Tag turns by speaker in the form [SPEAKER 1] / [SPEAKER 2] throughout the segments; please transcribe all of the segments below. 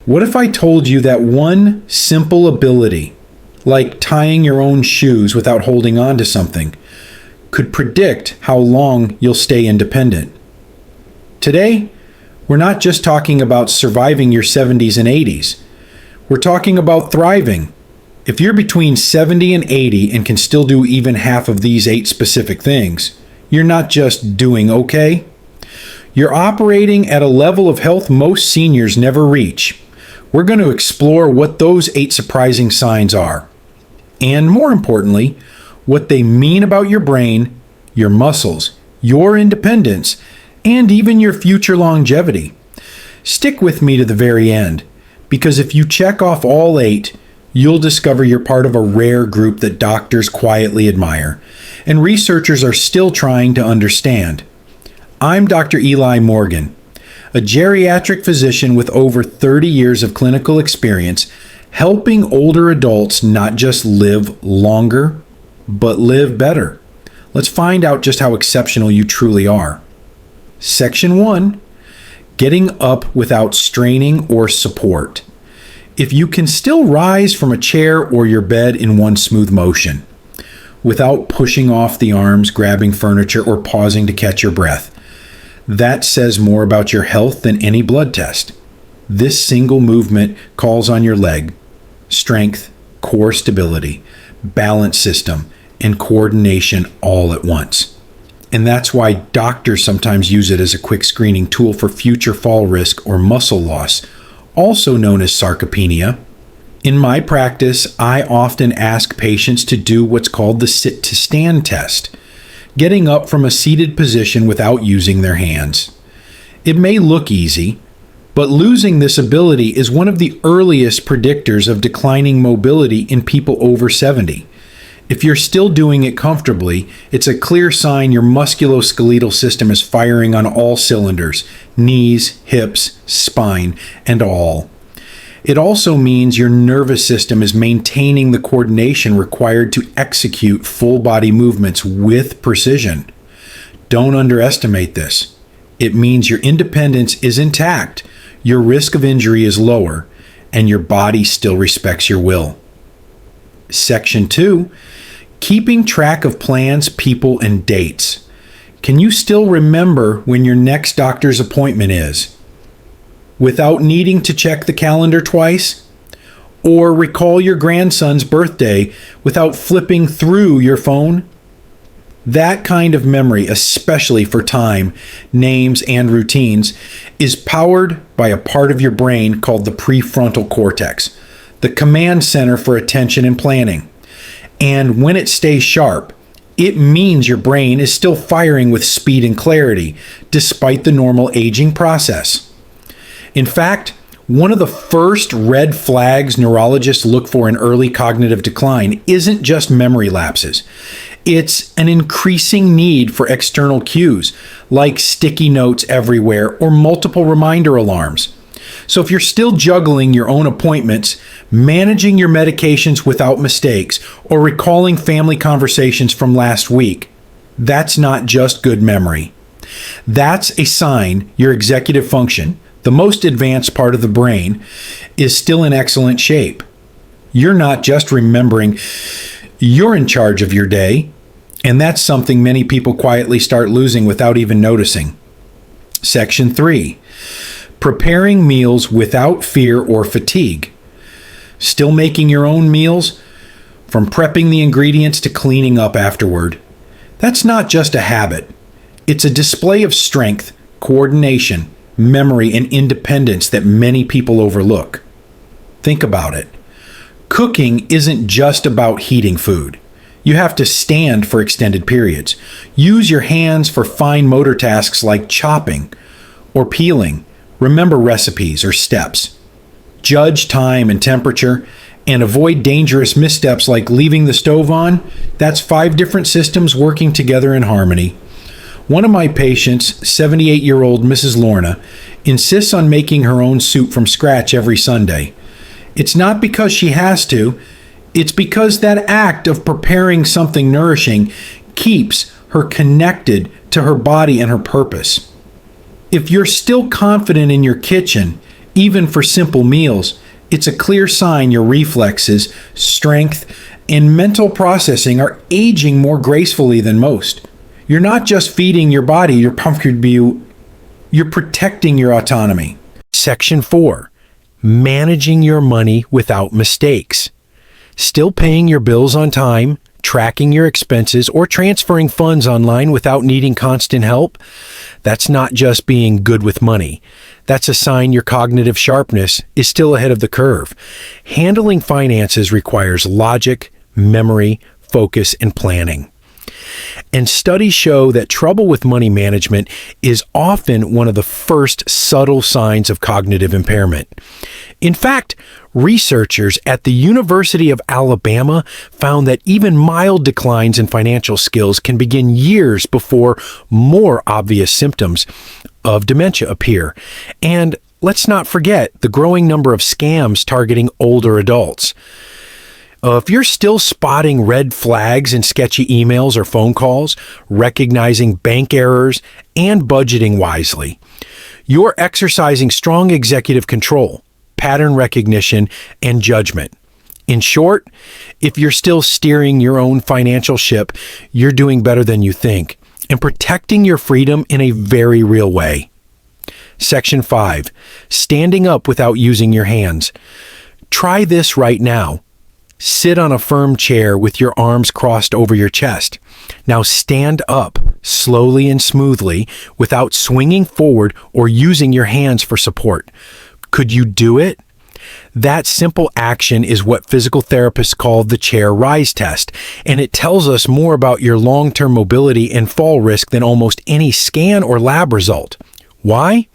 [SPEAKER 1] What if I told you that one simple ability, like tying your own shoes without holding on to something, could predict how long you'll stay independent? Today, we're not just talking about surviving your 70s and 80s. We're talking about thriving. If you're between 70 and 80 and can still do even half of these 8 specific things, you're not just doing okay. You're operating at a level of health most seniors never reach. We're going to explore what those 8 surprising signs are. And more importantly, what they mean about your brain, your muscles, your independence, and even your future longevity. Stick with me to the very end, because if you check off all 8, you'll discover you're part of a rare group that doctors quietly admire, and researchers are still trying to understand. I'm Dr. Eli Morgan, a geriatric physician with over 30 years of clinical experience helping older adults not just live longer, but live better. Let's find out just how exceptional you truly are. Section 1, getting up without straining or support. If you can still rise from a chair or your bed in one smooth motion, without pushing off the arms, grabbing furniture, or pausing to catch your breath, that says more about your health than any blood test. This single movement calls on your leg, strength, core stability, balance system, and coordination all at once. And that's why doctors sometimes use it as a quick screening tool for future fall risk or muscle loss, also known as sarcopenia. In my practice, I often ask patients to do what's called the sit-to-stand test, getting up from a seated position without using their hands. It may look easy, but losing this ability is one of the earliest predictors of declining mobility in people over 70. If you're still doing it comfortably, it's a clear sign your musculoskeletal system is firing on all cylinders: knees, hips, spine, and all. It also means your nervous system is maintaining the coordination required to execute full body movements with precision. Don't underestimate this. It means your independence is intact, your risk of injury is lower, and your body still respects your will. Section 2, keeping track of plans, people, and dates. Can you still remember when your next doctor's appointment is, without needing to check the calendar twice? Or recall your grandson's birthday without flipping through your phone? That kind of memory, especially for time, names, and routines, is powered by a part of your brain called the prefrontal cortex, the command center for attention and planning. And when it stays sharp, it means your brain is still firing with speed and clarity, despite the normal aging process. In fact, one of the first red flags neurologists look for in early cognitive decline isn't just memory lapses. It's an increasing need for external cues, like sticky notes everywhere or multiple reminder alarms. So if you're still juggling your own appointments, managing your medications without mistakes, or recalling family conversations from last week, that's not just good memory. That's a sign your executive function, the most advanced part of the brain, is still in excellent shape. You're not just remembering, you're in charge of your day, and that's something many people quietly start losing without even noticing. Section 3. Preparing meals without fear or fatigue. Still making your own meals? From prepping the ingredients to cleaning up afterward. That's not just a habit. It's a display of strength, coordination, memory, and independence that many people overlook. Think about it. Cooking isn't just about heating food. You have to stand for extended periods. Use your hands for fine motor tasks like chopping or peeling. Remember recipes or steps. Judge time and temperature, and avoid dangerous missteps like leaving the stove on. That's 5 different systems working together in harmony. One of my patients, 78-year-old Mrs. Lorna, insists on making her own soup from scratch every Sunday. It's not because she has to, it's because that act of preparing something nourishing keeps her connected to her body and her purpose. If you're still confident in your kitchen, Even for simple meals, it's a clear sign your reflexes, strength, and mental processing are aging more gracefully than most. You're not just feeding your body your pumpkin view, you're protecting your autonomy.
[SPEAKER 2] Section 4. Managing your money without mistakes. Still paying your bills on time, tracking your expenses, or transferring funds online without needing constant help? That's not just being good with money. That's a sign your cognitive sharpness is still ahead of the curve. Handling finances requires logic, memory, focus, and planning. And studies show that trouble with money management is often one of the first subtle signs of cognitive impairment. In fact, researchers at the University of Alabama found that even mild declines in financial skills can begin years before more obvious symptoms of dementia appear. And let's not forget the growing number of scams targeting older adults. If you're still spotting red flags in sketchy emails or phone calls, recognizing bank errors, and budgeting wisely, you're exercising strong executive control, pattern recognition, and judgment. In short, if you're still steering your own financial ship, you're doing better than you think and protecting your freedom in a very real way. Section 5. Standing up without using your hands. Try this right now. Sit on a firm chair with your arms crossed over your chest. Now stand up slowly and smoothly without swinging forward or using your hands for support. Could you do it? That simple action is what physical therapists call the chair rise test, and it tells us more about your long-term mobility and fall risk than almost any scan or lab result. Why?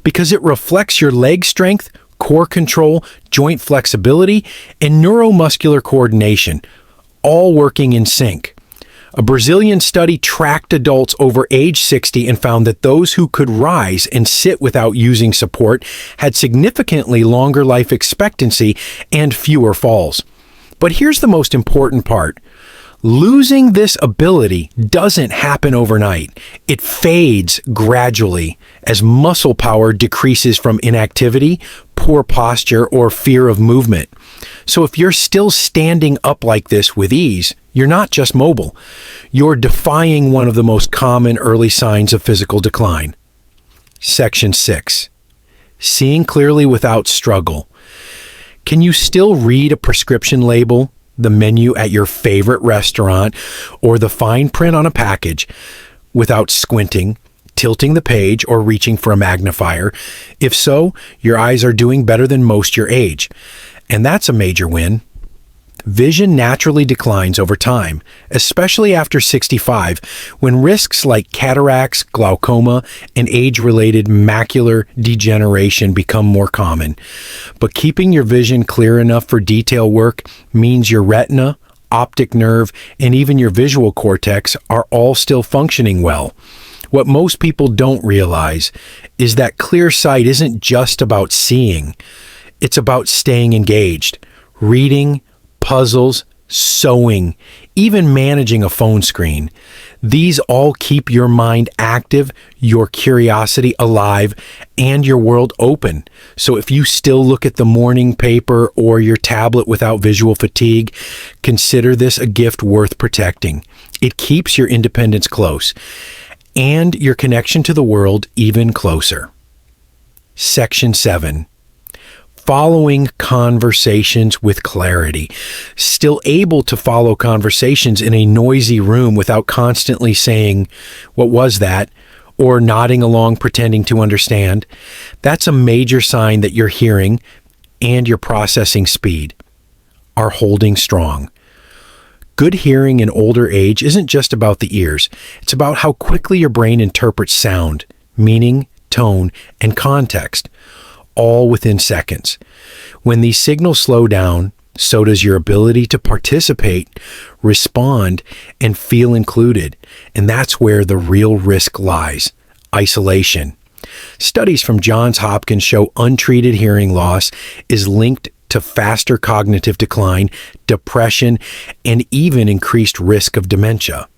[SPEAKER 2] Because it reflects your leg strength, core control, joint flexibility, and neuromuscular coordination, all working in sync. A Brazilian study tracked adults over age 60 and found that those who could rise and sit without using support had significantly longer life expectancy and fewer falls. But here's the most important part. Losing this ability doesn't happen overnight. It fades gradually as muscle power decreases from inactivity, poor posture, or fear of movement. So if you're still standing up like this with ease, you're not just mobile. You're defying one of the most common early signs of physical decline. Section 6. Seeing clearly without struggle. Can you still read a prescription label, the menu at your favorite restaurant, or the fine print on a package without squinting, tilting the page, or reaching for a magnifier? If so, your eyes are doing better than most your age. And that's a major win. Vision naturally declines over time, especially after 65, when risks like cataracts, glaucoma, and age-related macular degeneration become more common. But keeping your vision clear enough for detail work means your retina, optic nerve, and even your visual cortex are all still functioning well. What most people don't realize is that clear sight isn't just about seeing. It's about staying engaged, reading, puzzles, sewing, even managing a phone screen. These all keep your mind active, your curiosity alive, and your world open. So if you still look at the morning paper or your tablet without visual fatigue, consider this a gift worth protecting. It keeps your independence close and your connection to the world even closer. Section 7. Following conversations with clarity. Still able to follow conversations in a noisy room without constantly saying, "What was that?" or nodding along pretending to understand. That's a major sign that your hearing and your processing speed are holding strong. Good hearing in older age isn't just about the ears. It's about how quickly your brain interprets sound, meaning, tone, and context, all within seconds. When these signals slow down, so does your ability to participate, respond, and feel included. And that's where the real risk lies: isolation. Studies from Johns Hopkins show untreated hearing loss is linked to faster cognitive decline, depression, and even increased risk of dementia.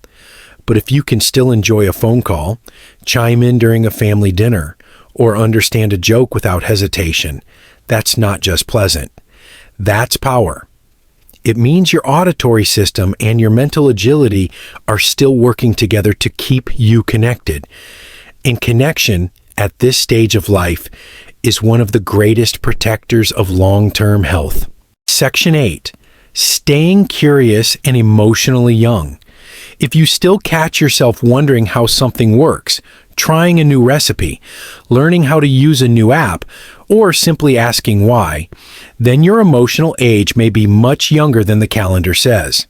[SPEAKER 2] But if you can still enjoy a phone call, chime in during a family dinner, or understand a joke without hesitation, That's not just pleasant. That's power. It means your auditory system and your mental agility are still working together to keep you connected. And connection at this stage of life is one of the greatest protectors of long-term health. Section 8. Staying curious and emotionally young. If you still catch yourself wondering how something works, trying a new recipe, learning how to use a new app, or simply asking why, then your emotional age may be much younger than the calendar says.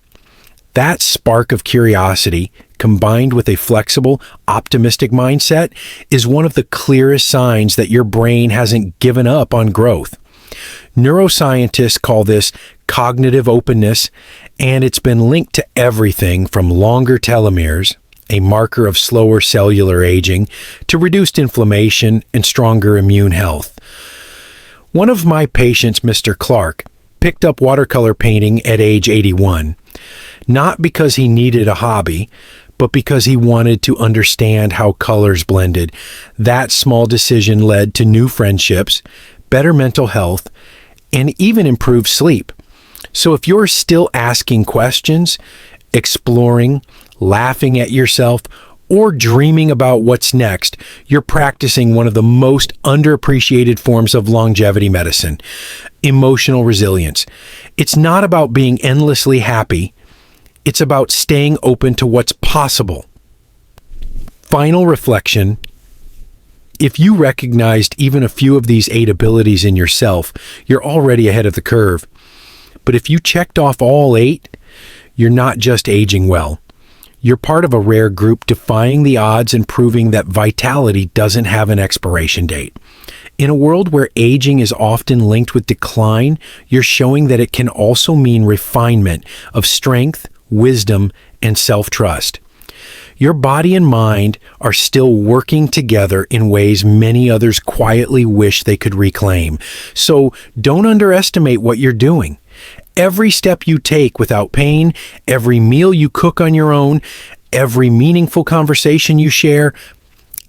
[SPEAKER 2] That spark of curiosity, combined with a flexible, optimistic mindset, is one of the clearest signs that your brain hasn't given up on growth. Neuroscientists call this cognitive openness, and it's been linked to everything from longer telomeres, a marker of slower cellular aging, to reduced inflammation and stronger immune health. One of my patients, Mr. Clark, picked up watercolor painting at age 81, not because he needed a hobby, but because he wanted to understand how colors blended. That small decision led to new friendships, better mental health, and even improved sleep. So if you're still asking questions, exploring, laughing at yourself, or dreaming about what's next, you're practicing one of the most underappreciated forms of longevity medicine, emotional resilience. It's not about being endlessly happy. It's about staying open to what's possible. Final reflection. If you recognized even a few of these 8 abilities in yourself, you're already ahead of the curve. But if you checked off all 8, you're not just aging well. You're part of a rare group defying the odds and proving that vitality doesn't have an expiration date. In a world where aging is often linked with decline, you're showing that it can also mean refinement of strength, wisdom, and self-trust. Your body and mind are still working together in ways many others quietly wish they could reclaim. So don't underestimate what you're doing. Every step you take without pain, every meal you cook on your own, every meaningful conversation you share,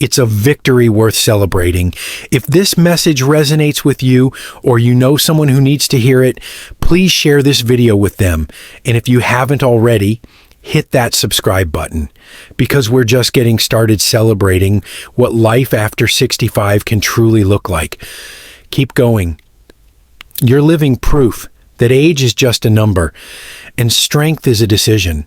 [SPEAKER 2] it's a victory worth celebrating. If this message resonates with you, or you know someone who needs to hear it, please share this video with them. And if you haven't already, hit that subscribe button, because we're just getting started celebrating what life after 65 can truly look like. Keep going. You're living proof that age is just a number and strength is a decision.